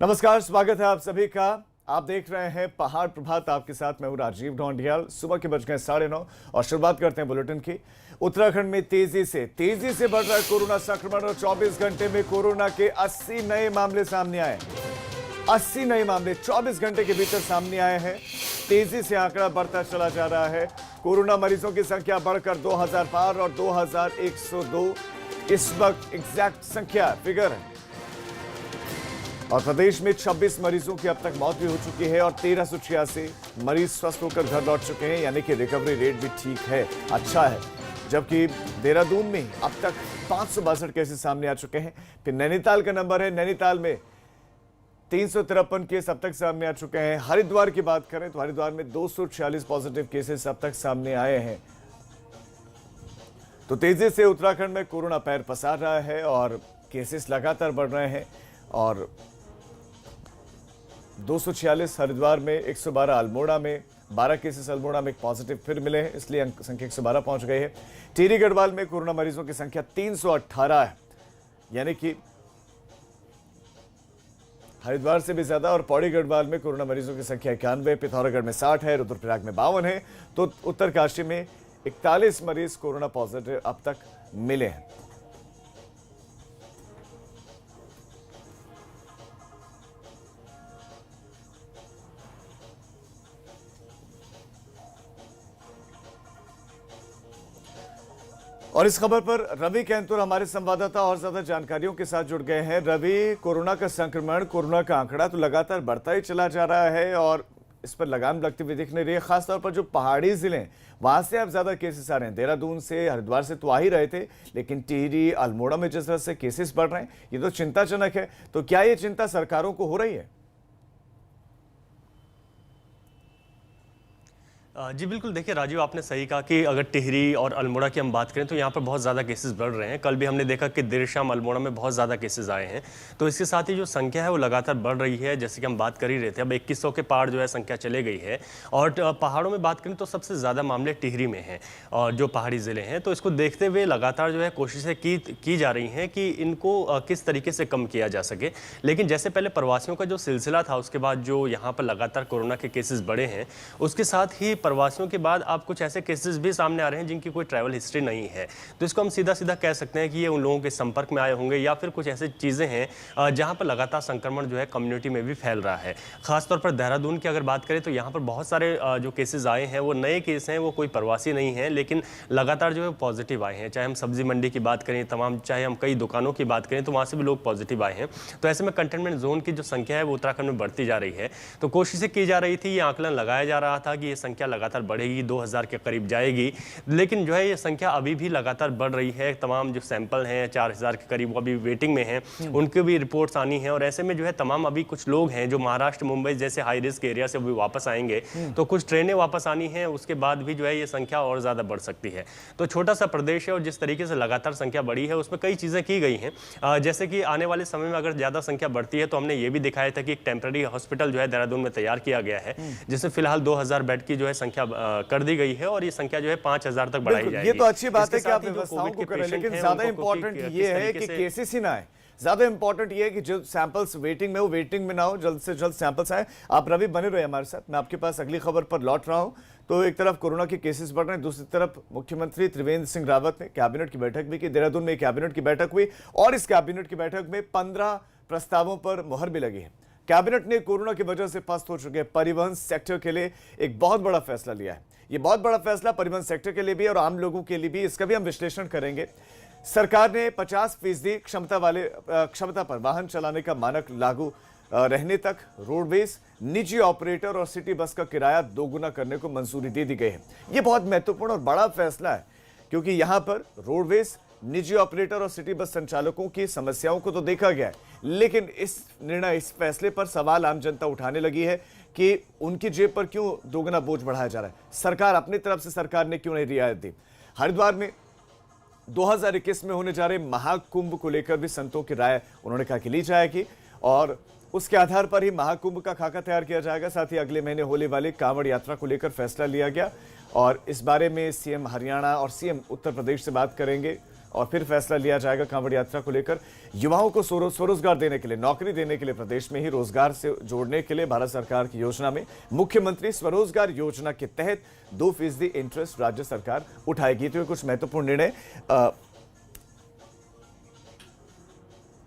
नमस्कार, स्वागत है आप सभी का। आप देख रहे हैं पहाड़ प्रभात। आपके साथ मैं हूं राजीव ढोंडियाल। सुबह के बज गए 9:30 और शुरुआत करते हैं बुलेटिन की। उत्तराखंड में तेजी से बढ़ रहा है कोरोना संक्रमण और 24 घंटे में कोरोना के 80 नए मामले सामने आए। 80 नए मामले 24 घंटे के भीतर सामने आए हैं। तेजी से आंकड़ा बढ़ता चला जा रहा है। कोरोना मरीजों की संख्या बढ़कर 2000 पार और 2102 इस वक्त एग्जैक्ट संख्या फिगर है। और प्रदेश में 26 मरीजों की अब तक मौत भी हो चुकी है और 1386 मरीज स्वस्थ होकर घर लौट चुके हैं, यानी कि रिकवरी रेट भी ठीक है, अच्छा है। जबकि देहरादून में अब तक 562 केसेस सामने आ चुके हैं। फिर नैनीताल का नंबर है, नैनीताल में 353 केस अब तक सामने आ चुके हैं। हरिद्वार की बात करें तो हरिद्वार में 246 पॉजिटिव केसेस अब तक सामने आए हैं। तो तेजी से उत्तराखंड में कोरोना पैर पसार रहा है और केसेस लगातार बढ़ रहे हैं। और 246 हरिद्वार में, 112 अल्मोड़ा में, 12 केसेस अल्मोड़ा में पॉजिटिव फिर मिले हैं, इसलिए अंक संख्या 112 पहुंच गई है। टिहरी गढ़वाल में कोरोना मरीजों की संख्या 318 है, यानी कि हरिद्वार से भी ज्यादा। और पौड़ी गढ़वाल में कोरोना मरीजों की संख्या 91, पिथौरागढ़ में 60 है, रुद्रप्रयाग में 52 है। तो उत्तरकाशी में 41 मरीज कोरोना पॉजिटिव अब तक मिले हैं। और इस खबर पर रवि कैंतुर हमारे संवाददाता और ज्यादा जानकारियों के साथ जुड़ गए हैं। रवि, कोरोना का संक्रमण, कोरोना का आंकड़ा तो लगातार बढ़ता ही चला जा रहा है और इस पर लगाम लगती हुई दिख नहीं रही है। खासतौर पर जो पहाड़ी जिले हैं वहां से अब ज्यादा केसेस आ रहे हैं। देहरादून से, हरिद्वार से तो आ ही रहे थे, लेकिन टिहरी, अल्मोड़ा में जिस तरह से केसेस बढ़ रहे हैं, ये तो चिंताजनक है। तो क्या ये चिंता सरकारों को हो रही है? जी बिल्कुल, देखिए राजीव, आपने सही कहा कि अगर टिहरी और अल्मोड़ा की हम बात करें तो यहाँ पर बहुत ज़्यादा केसेस बढ़ रहे हैं। कल भी हमने देखा कि देर शाम अल्मोड़ा में बहुत ज़्यादा केसेस आए हैं। तो इसके साथ ही जो संख्या है वो लगातार बढ़ रही है, जैसे कि हम बात कर ही रहे थे। अब 2100 के पार जो है संख्या चले गई है। और पहाड़ों में बात करें तो सबसे ज़्यादा मामले टिहरी में हैं और जो पहाड़ी ज़िले हैं। तो इसको देखते हुए लगातार जो है कोशिशें की जा रही हैं कि इनको किस तरीके से कम किया जा सके। लेकिन जैसे पहले प्रवासियों का जो सिलसिला था, उसके बाद जो यहाँ पर लगातार कोरोना के केसेस बढ़े हैं, उसके साथ ही प्रवासियों के बाद अब कुछ ऐसे केसेस भी सामने आ रहे हैं जिनकी कोई ट्रैवल हिस्ट्री नहीं है। तो इसको हम सीधा सीधा कह सकते हैं कि ये उन लोगों के संपर्क में आए होंगे या फिर कुछ ऐसी चीज़ें हैं जहां पर लगातार संक्रमण जो है कम्युनिटी में भी फैल रहा है। खासतौर पर देहरादून की अगर बात करें तो यहाँ पर बहुत सारे जो केसेस आए हैं वो नए केस हैं, वो कोई प्रवासी नहीं है, लेकिन लगातार जो है पॉजिटिव आए हैं। चाहे हम सब्जी मंडी की बात करें, तमाम चाहे हम कई दुकानों की बात करें तो वहाँ से भी लोग पॉजिटिव आए हैं। तो ऐसे में कंटेनमेंट जोन की जो संख्या है वो उत्तराखंड में बढ़ती जा रही है। तो कोशिशें की जा रही थी, ये आकलन लगाया जा रहा था कि ये संख्या लगातार बढ़ेगी, 2000 के करीब जाएगी। लेकिन जो है ये संख्या अभी भी लगातार बढ़ रही है। तमाम जो सैंपल हैं 4000 के करीब, वो अभी वेटिंग में हैं, उनकी भी रिपोर्ट्स आनी है। और ऐसे में जो है तमाम अभी कुछ लोग हैं जो महाराष्ट्र, मुंबई जैसे हाई रिस्क एरिया से भी वापस आएंगे, तो कुछ ट्रेनें वापस आनी है। उसके बाद भी जो है ये संख्या और ज्यादा बढ़ सकती है। तो छोटा सा प्रदेश है और जिस तरीके से लगातार संख्या बढ़ी है उसमें कई चीजें की गई हैं। जैसे कि आने वाले समय में अगर ज्यादा संख्या बढ़ती है तो हमने ये भी दिखाया था कि एक टेम्पररी हॉस्पिटल जो है देहरादून में तैयार किया गया है, जिसमें फिलहाल 2000 बेड की जो है संख्या कर दी गई है और ये संख्या जो है 5000 तक बढ़ाई जाएगी। ये तो अच्छी बात है कि आप व्यवस्थाओं को करें, लेकिन ज्यादा इंपॉर्टेंट ये है कि केसेस ही ना आए। ज्यादा इंपॉर्टेंट ये है कि जो सैंपल्स वेटिंग में, वो वेटिंग में ना हो, जल्द से जल्द सैंपल्स आए। आप रवि बने रहे हमारे साथ, मैं आपके पास अगली खबर पर लौट रहा हूं। तो एक तरफ कोरोना के केसेस बढ़ रहे हैं, दूसरी तरफ मुख्यमंत्री त्रिवेंद्र सिंह रावत ने कैबिनेट की बैठक भी की। देहरादून में कैबिनेट की बैठक हुई और इस कैबिनेट की बैठक में 15 प्रस्तावों पर मुहर भी लगी है। कैबिनेट ने कोरोना की वजह से पस्त हो चुके परिवहन सेक्टर के लिए एक बहुत बड़ा फैसला लिया है। ये बहुत बड़ा फैसला परिवहन सेक्टर के लिए भी और आम लोगों के लिए भी, इसका भी हम विश्लेषण करेंगे। सरकार ने 50% क्षमता पर वाहन चलाने का मानक लागू रहने तक रोडवेज, निजी ऑपरेटर और सिटी बस का किराया दोगुना करने को मंजूरी दे दी गई है। ये बहुत महत्वपूर्ण और बड़ा फैसला है, क्योंकि यहां पर रोडवेज, निजी ऑपरेटर और सिटी बस संचालकों की समस्याओं को तो देखा गया है, लेकिन इस फैसले पर सवाल आम जनता उठाने लगी है कि उनकी जेब पर क्यों दोगुना बोझ बढ़ाया जा रहा है। सरकार अपनी तरफ से सरकार ने क्यों नहीं रियायत दी। हरिद्वार में 2021 में होने जा रहे महाकुंभ को लेकर भी संतों की राय उन्होंने कहा कि ली जाएगी और उसके आधार पर ही महाकुंभ का खाका तैयार किया जाएगा। साथ ही अगले महीने होने वाली कांवड़ यात्रा को लेकर फैसला लिया गया और इस बारे में सीएम हरियाणा और सीएम उत्तर प्रदेश से बात करेंगे। और फिर फैसला लिया जाएगा कांवड़ यात्रा को लेकर। युवाओं को स्वरोजगार देने के लिए, नौकरी देने के लिए, प्रदेश में ही रोजगार से जोड़ने के लिए भारत सरकार की योजना में मुख्यमंत्री स्वरोजगार योजना के तहत 2% इंटरेस्ट राज्य सरकार उठाएगी। तो ये कुछ महत्वपूर्ण निर्णय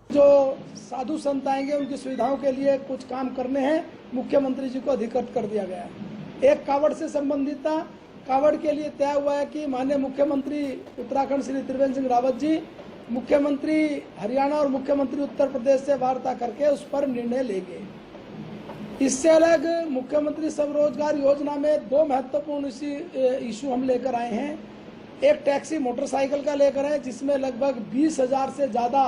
जो साधु संत आएंगे उनकी सुविधाओं के लिए कुछ काम करने हैं, मुख्यमंत्री जी को अधिकृत कर दिया गया है। एक कावड़ से संबंधित था, कावड़ के लिए तय हुआ है कि माननीय मुख्यमंत्री उत्तराखंड श्री त्रिवेंद्र सिंह रावत जी मुख्यमंत्री हरियाणा और मुख्यमंत्री उत्तर प्रदेश से वार्ता करके उस पर निर्णय लेंगे। इससे अलग मुख्यमंत्री स्वरोजगार योजना में 2 महत्वपूर्ण इशू हम लेकर आए हैं। एक टैक्सी मोटरसाइकिल का लेकर आए जिसमें लगभग 20,000 से ज़्यादा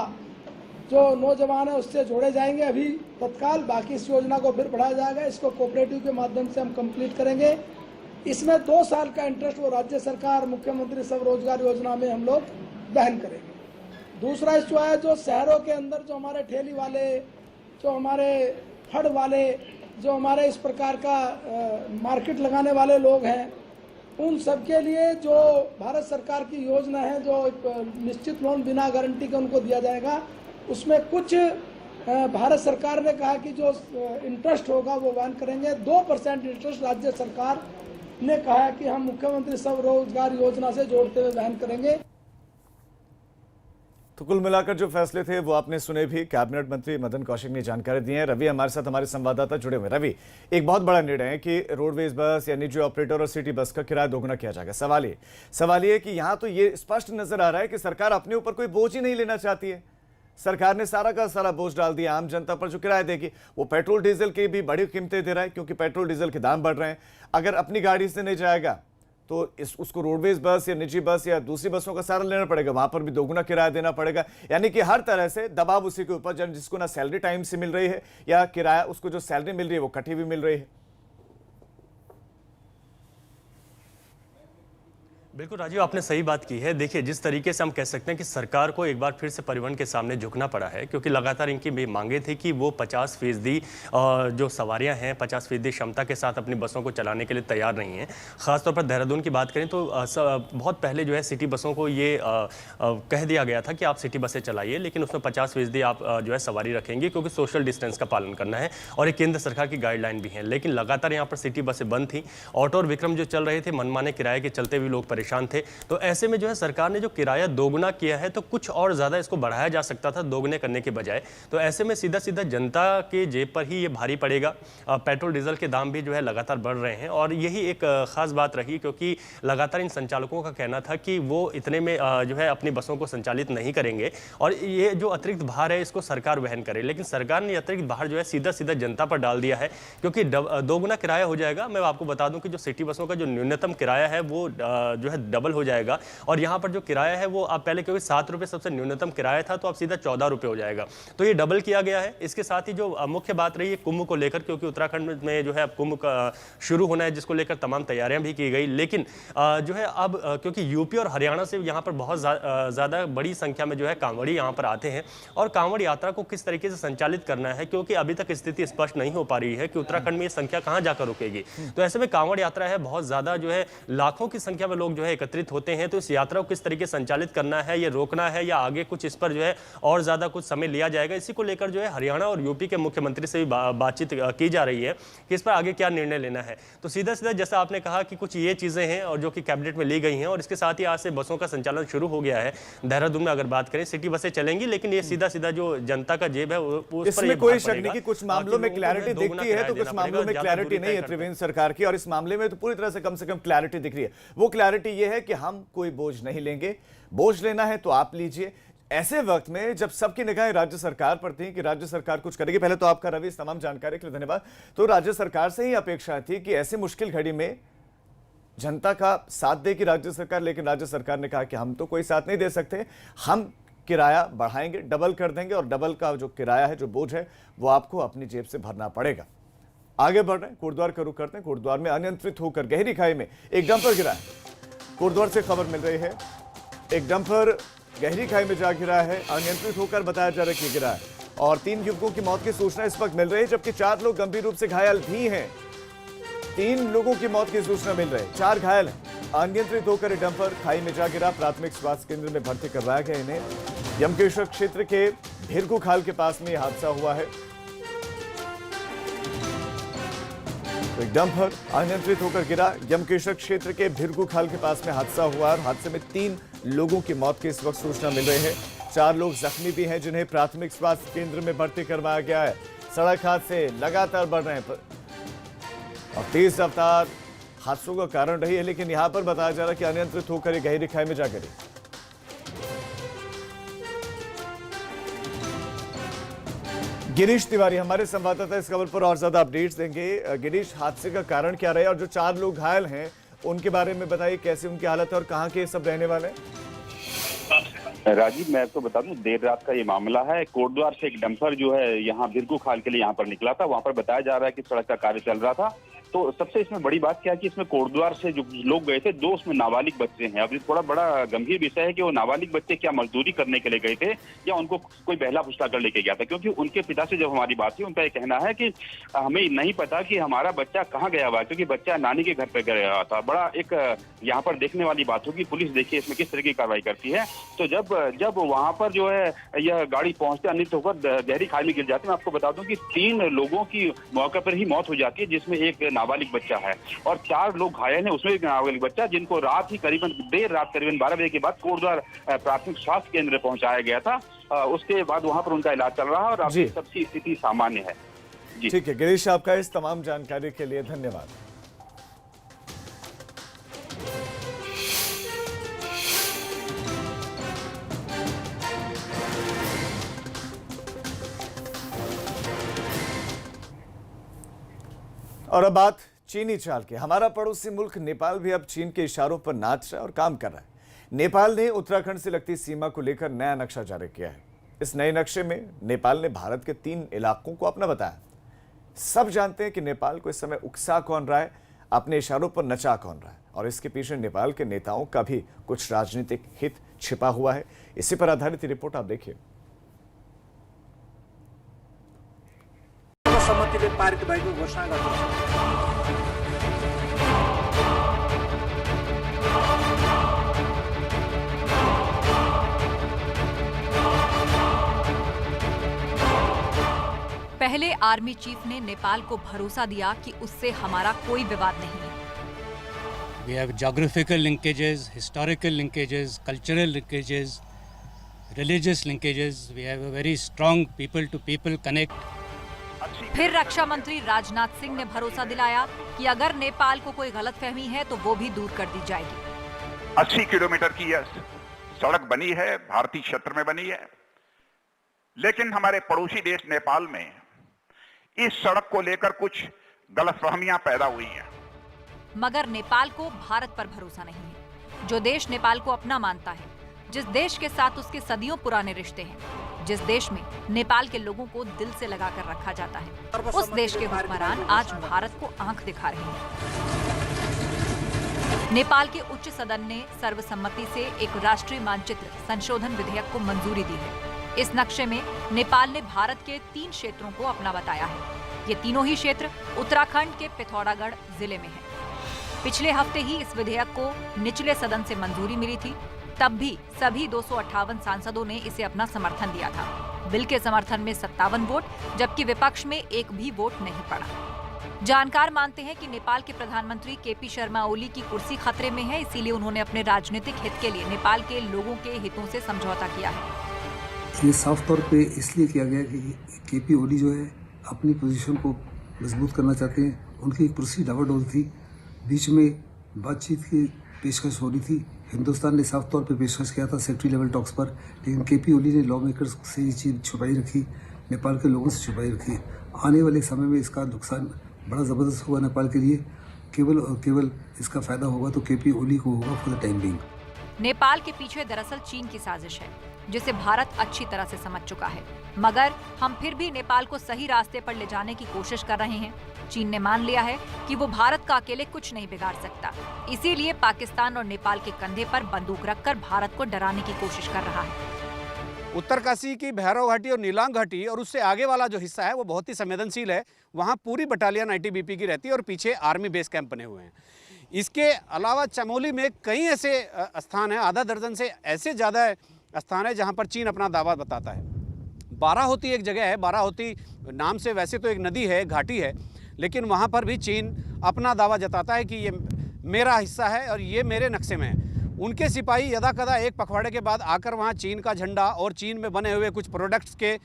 जो नौजवान है उससे जोड़े जाएंगे अभी तत्काल। बाकी इस योजना को फिर बढ़ाया जाएगा। इसको कोऑपरेटिव के माध्यम से हम कंप्लीट करेंगे। इसमें 2 साल का इंटरेस्ट वो राज्य सरकार मुख्यमंत्री स्वरोजगार योजना में हम लोग वहन करेंगे। दूसरा इशू है जो शहरों के अंदर जो हमारे ठेली वाले, जो हमारे फड़ वाले, जो हमारे इस प्रकार का मार्केट लगाने वाले लोग हैं, उन सबके लिए जो भारत सरकार की योजना है, जो निश्चित लोन बिना गारंटी के उनको दिया जाएगा, उसमें कुछ भारत सरकार ने कहा कि जो इंटरेस्ट होगा वो वहन करेंगे। 2% इंटरेस्ट राज्य सरकार ने कहा है कि हम मुख्यमंत्री स्वरोजगार योजना से जोड़ते हुए वहन करेंगे। तो कुल मिलाकर जो फैसले थे वो आपने सुने भी। कैबिनेट मंत्री मदन कौशिक ने जानकारी दी है। रवि हमारे साथ, हमारे संवाददाता जुड़े हुए। रवि, एक बहुत बड़ा निर्णय है कि रोडवेज बस या निजी ऑपरेटर और सिटी बस का किराया दोगुना किया जाएगा। सवाल ये कि यहाँ तो ये स्पष्ट नजर आ रहा है कि सरकार अपने ऊपर कोई बोझ ही नहीं लेना चाहती है। सरकार ने सारा का सारा बोझ डाल दिया आम जनता पर जो किराया देगी। वो पेट्रोल डीजल की भी बड़ी कीमतें दे रहा है क्योंकि पेट्रोल डीजल के दाम बढ़ रहे हैं। अगर अपनी गाड़ी से नहीं जाएगा तो उसको रोडवेज बस या निजी बस या दूसरी बसों का सहारा लेना पड़ेगा, वहां पर भी दोगुना किराया देना पड़ेगा। यानी कि हर तरह से दबाव उसी के ऊपर, जिसको ना सैलरी टाइम से मिल रही है या किराया, उसको जो सैलरी मिल रही है वो कटी हुई मिल रही है। बिल्कुल राजीव, आपने सही बात की है। देखिए, जिस तरीके से हम कह सकते हैं कि सरकार को एक बार फिर से परिवहन के सामने झुकना पड़ा है, क्योंकि लगातार इनकी मांगे थी कि वो 50% जो सवारियां हैं 50% क्षमता के साथ अपनी बसों को चलाने के लिए तैयार नहीं हैं। खासतौर पर देहरादून की बात करें तो बहुत पहले जो है सिटी बसों को ये कह दिया गया था कि आप सिटी बसें चलाइए, लेकिन उसमें 50% आप जो है सवारी रखेंगे क्योंकि सोशल डिस्टेंस का पालन करना है और एक केंद्र सरकार की गाइडलाइन भी है। लेकिन लगातार यहाँ पर सिटी बसें बंद थी, ऑटो और विक्रम जो चल रहे थे, मनमाने किराए के चलते भी लोग थे। तो ऐसे में जो है सरकार ने जो किराया दोगुना किया है, तो कुछ और ज्यादा इसको बढ़ाया जा सकता था दोगुने करने के बजाय। तो ऐसे में सीधा सीधा जनता के जेब पर ही ये भारी पड़ेगा। पेट्रोल डीजल के दाम भी जो है लगातार बढ़ रहे हैं और यही एक खास बात रही, क्योंकि लगातार इन संचालकों का कहना था कि वो इतने में जो है अपनी बसों को संचालित नहीं करेंगे और ये जो अतिरिक्त भार है इसको सरकार वहन करे। लेकिन सरकार ने अतिरिक्त भार जो है सीधा सीधा जनता पर डाल दिया है, क्योंकि दोगुना किराया हो जाएगा। मैं आपको बता दूं कि जो सिटी बसों का जो न्यूनतम किराया है वो जो है डबल हो जाएगा और यहाँ पर जो किराया है वो अब पहले क्योंकि 7 रुपये सबसे न्यूनतम किराया था, तो अब सीधा 14 रुपये हो जाएगा। तो ये डबल किया गया है। इसके साथ ही जो मुख्य बात रही है कुंभ को लेकर, क्योंकि उत्तराखंड में जो है अब कुंभ का शुरू होना है, जिसको लेकर तमाम तैयारियां भी की गई। लेकिन जो है अब क्योंकि यूपी और हरियाणा से यहाँ पर बहुत ज़्यादा बड़ी संख्या में जो है कांवड़ी यहाँ पर आते हैं और कांवड़ यात्रा को किस तरीके से संचालित करना है, क्योंकि अभी तक स्थिति स्पष्ट नहीं हो पा रही है कि उत्तराखंड में ये संख्या कहाँ जाकर रुकेगी। तो ऐसे में कांवड़ यात्रा है, बहुत ज़्यादा जो है लाखों की संख्या में लोग जो है एकत्रित होते हैं। तो इस यात्रा को किस तरीके से संचालित करना है, ये रोकना है या आगे कुछ इस पर जो है और ज्यादा कुछ समय लिया जाएगा, इसी को लेकर जो है हरियाणा और यूपी के मुख्यमंत्री से भी बातचीत की जा रही है कि इस पर आगे क्या निर्णय लेना है। तो सीधा सीधा जैसा आपने कहा कि कुछ ये चीजें हैं और जो कि कैबिनेट में ली गई हैं और इसके साथ ही आज से बसों का संचालन शुरू हो गया है। देहरादून में अगर बात करें सिटी बसें चलेंगी, लेकिन ये सीधा सीधा जो जनता का जेब है उस पर कोई शक नहीं कि कुछ मामलों में क्लैरिटी दिखती है तो कुछ मामलों में क्लैरिटी नहीं है त्रिवेंद्र सरकार की, और इस मामले में तो पूरी तरह से कम क्लैरिटी दिख रही है। वो क्लैरिटी ये है कि हम कोई बोझ नहीं लेंगे, बोझ लेना है तो आप लीजिए। ऐसे वक्त में जब सबकी निगाहें राज्य सरकार पर थी कि राज्य सरकार कुछ करेगी, पहले तो आपका रवि इस तमाम जानकारी के लिए धन्यवाद। तो राज्य सरकार से ही अपेक्षा थी कि ऐसी मुश्किल घड़ी में जनता का साथ देगी राज्य सरकार, लेकिन राज्य सरकार ने कहा कि हम तो कोई साथ नहीं दे सकते, हम किराया बढ़ाएंगे, डबल कर देंगे और डबल का जो किराया है, जो बोझ है, वो आपको अपनी जेब से भरना पड़ेगा। आगे बढ़ रहे हैं, कोटद्वार का रुख करते हैं। कोटद्वार में अनियंत्रित होकर गहरी खाई में एक डंपर गिरा है। कोटद्वार से खबर मिल रही है, एक डंपर गहरी खाई में जा गिरा है, अनियंत्रित होकर बताया जा रहा है कि गिरा है और 3 युवकों की मौत की सूचना इस वक्त मिल रही है, जबकि 4 लोग गंभीर रूप से घायल भी हैं। 3 लोगों की मौत की सूचना मिल रही है, 4 घायल हैं। अनियंत्रित होकर डंपर खाई में जा गिरा। प्राथमिक स्वास्थ्य केंद्र में भर्ती करवाया गया इन्हें। यमकेश्वर क्षेत्र के भिरकू खाल के पास में यह हादसा हुआ है। तो एक डंपर अनियंत्रित होकर गिरा। यमकेश्वर क्षेत्र के भिरकू खाल के पास में हादसा हुआ और हादसे में 3 लोगों की मौत की इस वक्त सूचना मिल रही है। 4 लोग जख्मी भी हैं जिन्हें प्राथमिक स्वास्थ्य केंद्र में भर्ती करवाया गया है। सड़क हादसे लगातार बढ़ रहे हैं और तेज रफ्तार हादसों का कारण रही है, लेकिन यहां पर बताया जा रहा है कि अनियंत्रित होकर ये गहरी खाई में जा गिरी। गिरीश तिवारी हमारे संवाददाता इस खबर पर और ज्यादा अपडेट्स देंगे। गिरीश, हादसे का कारण क्या रहे और जो 4 लोग घायल हैं उनके बारे में बताइए, कैसे उनकी हालत है और कहां के सब रहने वाले हैं? राजीव, मैं आपको बता दूं, देर रात का ये मामला है। कोटद्वार से एक डंपर जो है यहाँ भिरकू खाल के लिए यहाँ पर निकला था। वहां पर बताया जा रहा है कि सड़क का कार्य चल रहा था। तो सबसे इसमें बड़ी बात क्या है कि इसमें कोटद्वार से जो लोग गए थे, 2 उसमें नाबालिग बच्चे हैं। अब ये थोड़ा बड़ा गंभीर विषय है कि वो नाबालिग बच्चे क्या मजदूरी करने के लिए गए थे या उनको कोई बहला फुसला कर लेके गया था, क्योंकि उनके पिता से जब हमारी बात हुई, उनका ये कहना है कि हमें नहीं पता कि हमारा बच्चा कहाँ गया हुआ है, क्योंकि बच्चा नानी के घर पर गया हुआ था। बड़ा एक यहाँ पर देखने वाली बात होगी। पुलिस देखिए इसमें किस तरह की कार्रवाई करती है। तो जब वहां पर जो है यह गाड़ी पहुंचते अनियंत्रित होकर गहरी खाई में गिर जाती है। मैं आपको बता दूं कि 3 लोगों की मौके पर ही मौत हो जाती है, जिसमें एक नाबालिग बच्चा है और 4 लोग घायल हैं, उसमें एक नाबालिग बच्चा, जिनको रात ही देर रात करीबन 12 बजे के बाद कोटद्वार प्राथमिक स्वास्थ्य केंद्र पहुंचाया गया था। उसके बाद वहां पर उनका इलाज चल रहा है और अभी सबकी स्थिति सामान्य है। जी ठीक है गिरीश, आपका इस तमाम जानकारी के लिए धन्यवाद। और अब बात चीनी चाल की। हमारा पड़ोसी मुल्क नेपाल भी अब चीन के इशारों पर नाच रहा है और काम कर रहा है। नेपाल ने उत्तराखंड से लगती सीमा को लेकर नया नक्शा जारी किया है। इस नए नक्शे में नेपाल ने भारत के 3 इलाकों को अपना बताया। सब जानते हैं कि नेपाल को इस समय उकसा कौन रहा है, अपने इशारों पर नचा कौन रहा है, और इसके पीछे नेपाल के नेताओं का भी कुछ राजनीतिक हित छिपा हुआ है। इसी पर आधारित रिपोर्ट आप देखिए। सहमतिले पारित भएको घोषणा गर्दछ। पहले आर्मी चीफ ने नेपाल को भरोसा दिया कि उससे हमारा कोई विवाद नहीं है। We have geographical linkages, historical linkages, cultural linkages, religious linkages. We have a very strong people-to-people connect. फिर रक्षा मंत्री राजनाथ सिंह ने भरोसा दिलाया कि अगर नेपाल को कोई गलतफहमी है तो वो भी दूर कर दी जाएगी। 80 किलोमीटर की यह सड़क बनी है, भारतीय क्षेत्र में बनी है, लेकिन हमारे पड़ोसी देश नेपाल में इस सड़क को लेकर कुछ गलतफहमियां पैदा हुई हैं। मगर नेपाल को भारत पर भरोसा नहीं है। जो देश नेपाल को अपना मानता है, जिस देश के साथ उसके सदियों पुराने रिश्ते हैं, जिस देश में नेपाल के लोगों को दिल से लगाकर रखा जाता है, उस देश के हुक्मरान आज भारत को आंख दिखा रहे हैं। नेपाल के उच्च सदन ने सर्वसम्मति से एक राष्ट्रीय मानचित्र संशोधन विधेयक को मंजूरी दी है। इस नक्शे में नेपाल ने भारत के 3 क्षेत्रों को अपना बताया है। ये तीनों ही क्षेत्र उत्तराखंड के पिथौरागढ़ जिले में है। पिछले हफ्ते ही इस विधेयक को निचले सदन से मंजूरी मिली थी। तब भी सभी 258 सांसदों ने इसे अपना समर्थन दिया था। बिल के समर्थन में 57 वोट, जबकि विपक्ष में एक भी वोट नहीं पड़ा। जानकार मानते हैं कि नेपाल के प्रधानमंत्री केपी शर्मा ओली की कुर्सी खतरे में है, इसीलिए उन्होंने अपने राजनीतिक हित के लिए नेपाल के लोगों के हितों से समझौता किया है। ये साफ तौर पे इसलिए किया गया कि केपी ओली जो है अपनी पोजीशन को मजबूत करना चाहते हैं। उनकी एक कुर्सी डावाडोल थी, बीच में बातचीत की पेशकश हो रही थी। हिंदुस्तान ने साफ तौर पे पेशकश किया था सेक्रेटरी लेवल टॉक्स पर, लेकिन केपी ओली ने लॉ मेकर्स से ये चीज़ छुपाई रखी, नेपाल के लोगों से छुपाई रखी। आने वाले समय में इसका नुकसान बड़ा ज़बरदस्त होगा नेपाल के लिए। केवल और केवल इसका फायदा होगा तो केपी ओली को होगा for the time being. Nepal के पीछे दरअसल चीन की साजिश है, जिसे भारत अच्छी तरह से समझ चुका है। मगर हम फिर भी नेपाल को सही रास्ते पर ले जाने की कोशिश कर रहे हैं। चीन ने मान लिया है कि वो भारत का अकेले कुछ नहीं बिगाड़ सकता, इसीलिए पाकिस्तान और नेपाल के कंधे पर बंदूक रखकर भारत को डराने की कोशिश कर रहा है। उत्तरकाशी की भैरव घाटी और नीलांग घाटी और उससे आगे वाला जो हिस्सा है वो बहुत ही संवेदनशील है। वहाँ पूरी बटालियन आईटीबीपी की रहती है और पीछे आर्मी बेस कैंप बने हुए हैं। इसके अलावा चमोली में कई ऐसे स्थान हैं, आधा दर्जन से ऐसे ज़्यादा स्थान है जहाँ पर चीन अपना दावा बताता है। बाराहोती एक जगह है, बाराहोती नाम से वैसे तो एक नदी है, घाटी है, लेकिन वहाँ पर भी चीन अपना दावा जताता है कि ये मेरा हिस्सा है और ये मेरे नक्शे में है। उनके सिपाही यदा कदा एक पखवाड़े के बाद आकर वहाँ चीन का झंडा और चीन में बने हुए कुछ प्रोडक्ट्स के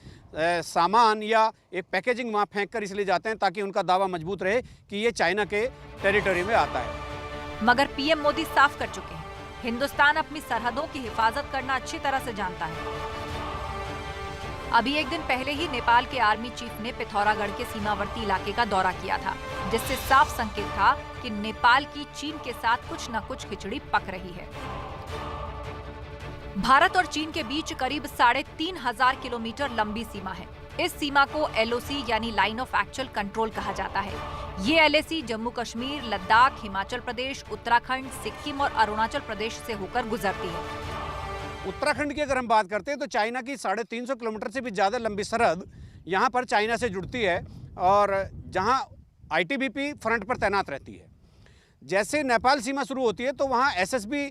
सामान या एक पैकेजिंग वहाँ फेंक कर इसलिए जाते हैं ताकि उनका दावा मजबूत रहे कि ये चाइना के टेरिटरी में आता है। मगर पीएम मोदी साफ कर चुके हैं, हिंदुस्तान अपनी सरहदों की हिफाजत करना अच्छी तरह से जानता है। अभी एक दिन पहले ही नेपाल के आर्मी चीफ ने पिथौरागढ़ के सीमावर्ती इलाके का दौरा किया था, जिससे साफ संकेत था कि नेपाल की चीन के साथ कुछ न कुछ खिचड़ी पक रही है। भारत और चीन के बीच करीब 3,500 किलोमीटर लंबी सीमा है। इस सीमा को LOC यानी लाइन ऑफ एक्चुअल कंट्रोल कहा जाता है। ये LAC जम्मू कश्मीर, लद्दाख, हिमाचल प्रदेश, उत्तराखंड, सिक्किम और अरुणाचल प्रदेश से होकर गुजरती है। उत्तराखंड की अगर हम बात करते हैं तो चाइना की 350 किलोमीटर से भी ज़्यादा लंबी सरहद यहाँ पर चाइना से जुड़ती है और जहाँ ITBP फ्रंट पर तैनात रहती है। जैसे नेपाल सीमा शुरू होती है तो वहाँ SSB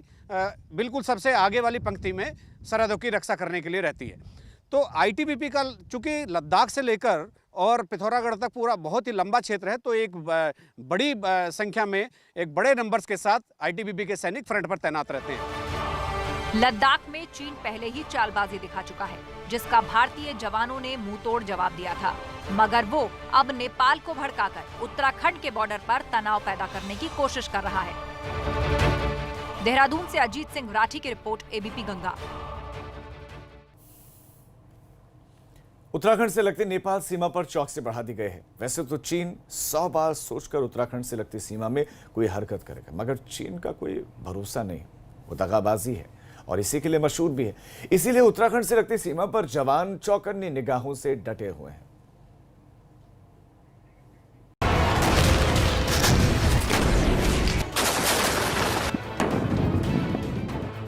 बिल्कुल सबसे आगे वाली पंक्ति में सरहदों की रक्षा करने के लिए रहती है। तो ITBP का चूँकि लद्दाख से लेकर और पिथौरागढ़ तक पूरा बहुत ही लंबा क्षेत्र है, तो एक बड़ी संख्या में एक बड़े नंबर्स के साथ ITBP के सैनिक फ्रंट पर तैनात रहते हैं। लद्दाख में चीन पहले ही चालबाजी दिखा चुका है, जिसका भारतीय जवानों ने मुंहतोड़ जवाब दिया था। मगर वो अब नेपाल को भड़काकर उत्तराखंड के बॉर्डर पर तनाव पैदा करने की कोशिश कर रहा है। देहरादून से अजीत सिंह राठी की रिपोर्ट, ABP गंगा। उत्तराखंड से लगती नेपाल सीमा पर चौकसी बढ़ा दी गई है। वैसे तो चीन 100 बार सोचकर उत्तराखंड से लगती सीमा में कोई हरकत करेगा, मगर चीन का कोई भरोसा नहीं, वो दगाबाजी है और इसी के लिए मशहूर भी है। इसीलिए उत्तराखंड से लगती सीमा पर जवान चौकन्नी निगाहों से डटे हुए हैं।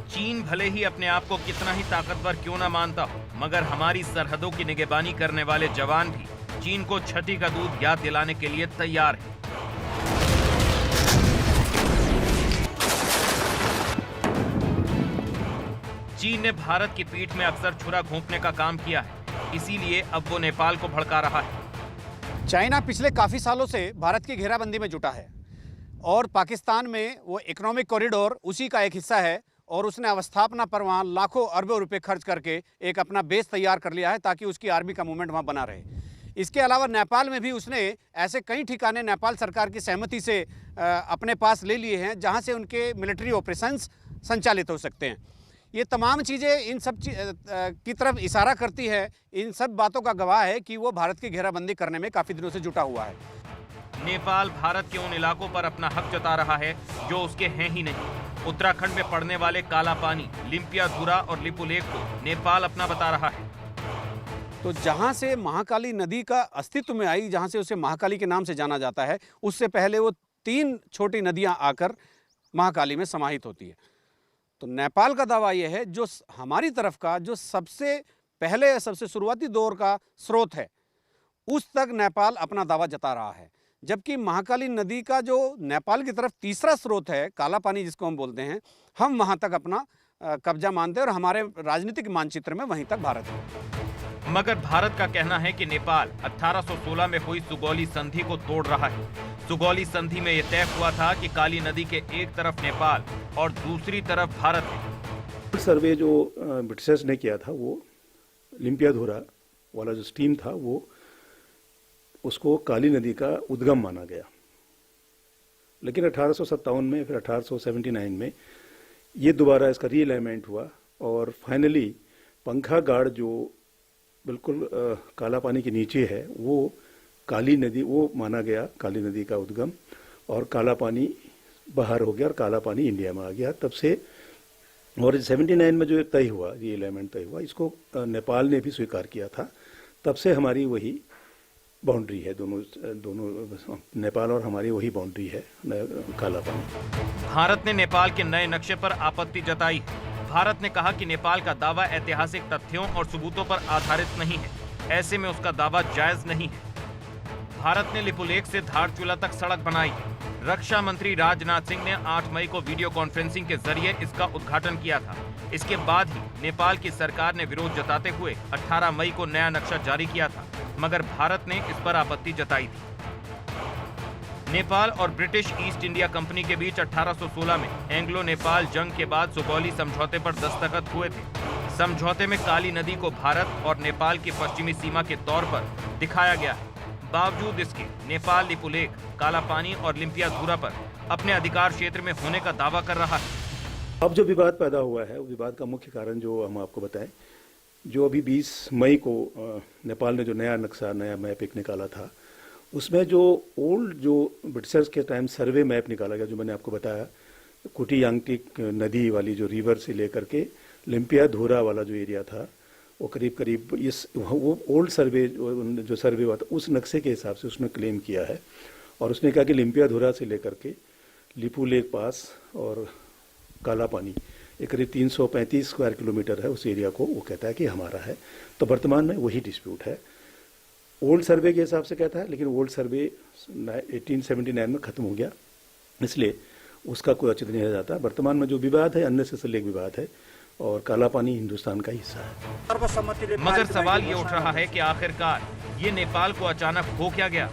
चीन भले ही अपने आप को कितना ही ताकतवर क्यों ना मानता हो, मगर हमारी सरहदों की निगहबानी करने वाले जवान भी चीन को छठी का दूध याद दिलाने के लिए तैयार हैं। चीन ने भारत की पीठ में अक्सर छुरा घोंपने का काम किया है, इसीलिए अब वो नेपाल को भड़का रहा है। चाइना पिछले काफी सालों से भारत की घेराबंदी में जुटा है और पाकिस्तान में वो इकोनॉमिक कॉरिडोर उसी का एक हिस्सा है और उसने अवस्थापना पर वहाँ लाखों अरबों रुपए खर्च करके एक अपना बेस तैयार कर लिया है ताकि उसकी आर्मी का मूवमेंट वहाँ बना रहे। इसके अलावा नेपाल में भी उसने ऐसे कई ठिकाने नेपाल सरकार की सहमति से अपने पास ले लिए हैं जहाँ से उनके मिलिट्री ऑपरेशंस संचालित हो सकते हैं। ये तमाम चीज़ें इन सब की तरफ इशारा करती है, इन सब बातों का गवाह है कि वो भारत की घेराबंदी करने में काफ़ी दिनों से जुटा हुआ है। नेपाल भारत के उन इलाकों पर अपना हक जता रहा है जो उसके हैं ही नहीं। उत्तराखंड में पड़ने वाले काला पानी, लिम्पियाधुरा और लिपुलेख को नेपाल अपना बता रहा है। तो जहाँ से महाकाली नदी का अस्तित्व में आई, जहाँ से उसे महाकाली के नाम से जाना जाता है, उससे पहले वो 3 छोटी नदियाँ आकर महाकाली में समाहित होती है। तो नेपाल का दावा यह है जो हमारी तरफ का जो सबसे पहले सबसे शुरुआती दौर का स्रोत है उस तक नेपाल अपना दावा जता रहा है, जबकि महाकाली नदी का जो नेपाल की तरफ तीसरा स्रोत है काला पानी जिसको हम बोलते हैं, हम वहां तक अपना कब्जा मानते हैं और हमारे राजनीतिक मानचित्र में वहीं तक भारत है। मगर भारत का कहना है कि नेपाल 1816 में हुई सुगौली संधि को तोड़ रहा है। सुगौली संधि में यह तय हुआ था कि काली नदी के एक तरफ नेपाल और दूसरी तरफ भारत है। सर्वे जो ब्रिटिशर्स ने किया था वो लिम्पियाधुरा वाला जो स्ट्रीम था वो उसको काली नदी का उद्गम माना गया, लेकिन 1857 में फिर 1879 में ये दोबारा इसका रीअलाइनमेंट हुआ और फाइनली पंखा गाड़ जो बिल्कुल काला पानी के नीचे है वो काली नदी वो माना गया, काली नदी का उद्गम, और काला पानी बाहर हो गया और काला पानी इंडिया में आ गया। तब से और 79 में जो तय हुआ, रीअलाइनमेंट तय हुआ, इसको नेपाल ने भी स्वीकार किया था। तब से हमारी वही बाउंड्री है, दोनों नेपाल और हमारी वही बाउंड्री है काला पानी। भारत ने नेपाल के नए नक्शे पर आपत्ति जताई। भारत ने कहा कि नेपाल का दावा ऐतिहासिक तथ्यों और सबूतों पर आधारित नहीं है, ऐसे में उसका दावा जायज नहीं है। भारत ने लिपुलेख से धारचूला तक सड़क बनाई है। रक्षा मंत्री राजनाथ सिंह ने 8 मई को वीडियो कॉन्फ्रेंसिंग के जरिए इसका उद्घाटन किया था। इसके बाद ही नेपाल की सरकार ने विरोध जताते हुए 18 मई को नया नक्शा जारी किया था, मगर भारत ने इस पर आपत्ति जताई थी। नेपाल और ब्रिटिश ईस्ट इंडिया कंपनी के बीच 1816 में एंग्लो नेपाल जंग के बाद सुगौली समझौते पर दस्तखत हुए थे। समझौते में काली नदी को भारत और नेपाल की पश्चिमी सीमा के तौर पर दिखाया गया है। बावजूद इसके नेपाल लिपुलेख, काला पानी और लिम्पियाधुरा पर अपने अधिकार क्षेत्र में होने का दावा कर रहा है। अब जो विवाद पैदा हुआ है, विवाद का मुख्य कारण जो हम आपको बताएं, जो अभी 20 मई को नेपाल ने जो नया नक्शा, नया मैप एक निकाला था, उसमें जो ओल्ड जो ब्रिटिशर्स के टाइम सर्वे मैप निकाला गया, जो मैंने आपको बताया, कुटीयांगटिक नदी वाली जो रिवर से लेकर के लिम्पियाधुरा वाला जो एरिया था, वो करीब करीब वो ओल्ड सर्वे जो सर्वे हुआ था उस नक्शे के हिसाब से उसने क्लेम किया है। और उसने कहा कि लिम्पियाधुरा से लेकर के लिपुलेख पास और काला पानी एक करीब 335 स्क्वायर किलोमीटर है, उस एरिया को वो कहता है कि हमारा है। तो वर्तमान में वही डिस्प्यूट है। ओल्ड सर्वे के हिसाब से कहता है, लेकिन ओल्ड सर्वे 1879 में खत्म हो गया, इसलिए उसका कोई औचित्य नहीं रह जाता। वर्तमान में जो विवाद है अननेसेसरी विवाद है और काला पानी हिंदुस्तान का हिस्सा है। मगर सवाल ये उठ रहा है कि आखिरकार ये नेपाल को अचानक हो क्या गया?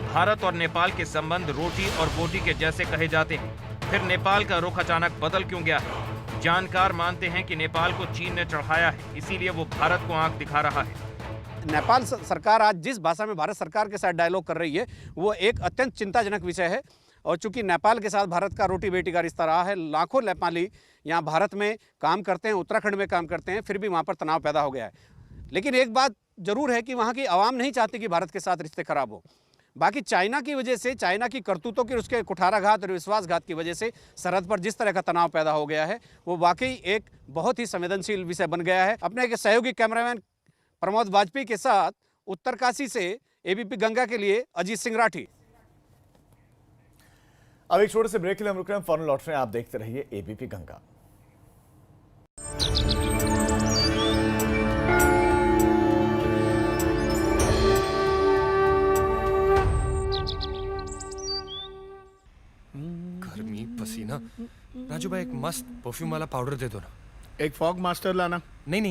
भारत और नेपाल के संबंध रोटी और बोटी के जैसे कहे जाते हैं, फिर नेपाल का रुख अचानक बदल क्यों गया है? जानकार मानते हैं कि नेपाल को चीन ने चढ़ाया है, इसीलिए वो भारत को आंख दिखा रहा है। नेपाल सरकार आज जिस भाषा में भारत सरकार के साथ डायलॉग कर रही है वो एक अत्यंत चिंताजनक विषय है। और चूंकि नेपाल के साथ भारत का रोटी बेटी का रिश्ता रहा है, लाखों नेपाली यहाँ भारत में काम करते हैं, उत्तराखंड में काम करते हैं, फिर भी वहाँ पर तनाव पैदा हो गया है। लेकिन एक बात जरूर है कि वहाँ की आवाम नहीं चाहती कि भारत के साथ रिश्ते खराब हो। बाकी चाइना की वजह से, चाइना की करतूतों की, उसके कुठाराघात और विश्वासघात की वजह से सरहद पर जिस तरह का तनाव पैदा हो गया है वो वाकई एक बहुत ही संवेदनशील विषय बन गया है। अपने एक सहयोगी कैमरामैन प्रमोद वाजपेयी के साथ उत्तरकाशी से एबीपी गंगा के लिए अजीत सिंह राठी। अब एक छोटे से ब्रेक के लिए हम रुक रहे हैं, फौरन लौट रहे हैं। आप देखते रहिए एबीपी गंगा। गर्मी, पसीना। राजू भाई एक मस्त परफ्यूम वाला पाउडर दे दो ना। एक फॉग मास्टर लाना। नहीं,